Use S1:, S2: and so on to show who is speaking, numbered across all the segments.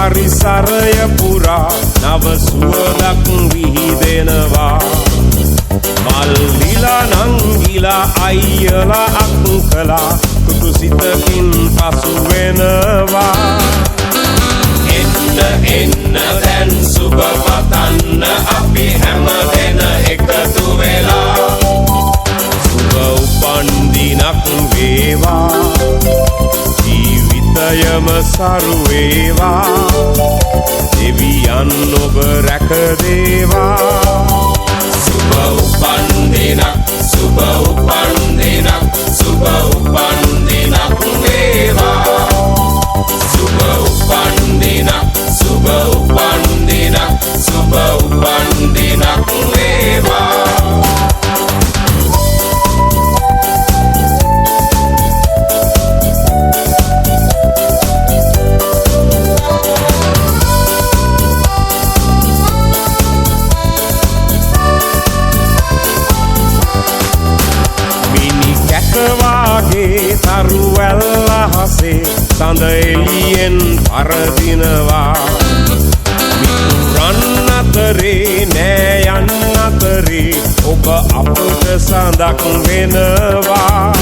S1: පරිසරය පුරා නව සුවඳක් විහිදෙනවා මල්ලිලා නංගිලා අයියලා අක්කලා කුකුසිතකින් පසු වෙනවා එන්න දැන් සුබ පතන්න අපි හැම දෙන එකතු වෙලා සුබ උපන්දිනක් වේවා ජීවිතයම සරු වේවා දෙවියන් ඔබ රැක දේවා සුබ උපන්දිනක් සුබ උපන්දිනක් සුබ උපන්දිනක් වේවා සුබ උපන්දිනක් සුබ උපන්දිනක් සුබ උපන්දිනක් වේවා වාගේ තරුවැල්ල හසේ සඳ එළියෙන් පරදිනවා මිතුරන් අතරේ නෑ යන්න අතරේ ඔබ අපට සඳක් වෙනවා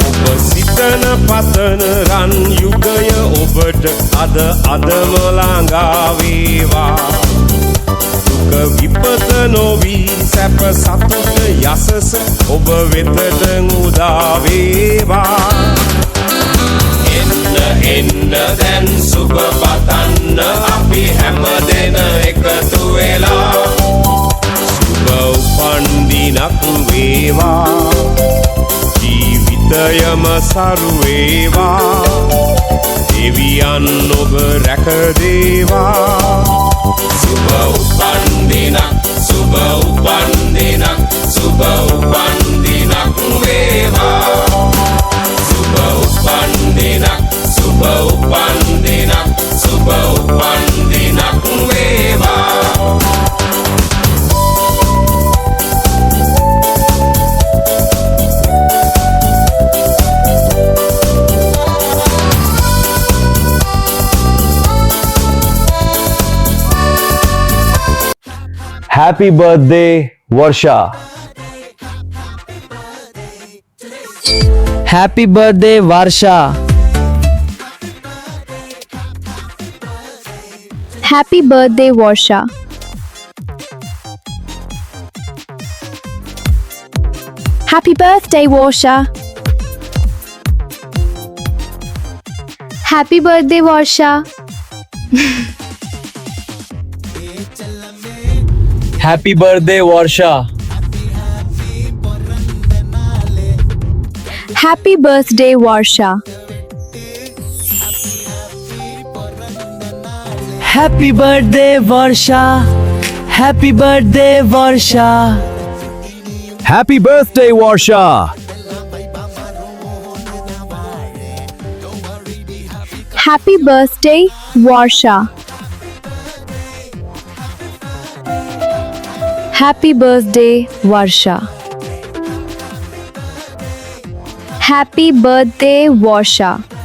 S1: ඔබ සිතන පතන රන් යුගය ඔබට අදම ළඟා වේවා විපත නොවී සැප සතුට යසස ඔබ වෙතට උදා වේවා එන්න දැන් සුබ පතන්න අපි හැම දෙන එකතු වෙලා සුබ උපන්දිනක් වේවා ජීවිතයම සරු වේවා දෙවියන් ඔබ රැක දේවා සුබ උපන්දිනක් සුබ උපන්දිනක් සුබ උපන්දිනක් වේවා සුබ උපන්දිනක් සුබ උපන්දිනක් සුබ උපන්දිනක් වේවා
S2: Happy birthday, Varsha.
S3: Happy birthday, Varsha.
S4: Happy birthday, Varsha. Happy birthday, Varsha. Happy birthday, Varsha.
S2: Happy birthday, Varsha.
S4: Happy birthday, Varsha.
S3: Happy birthday, Varsha. Happy birthday, Varsha.
S2: Happy birthday, Varsha.
S4: Happy birthday, Varsha. Happy birthday, Varsha. Happy birthday, Varsha.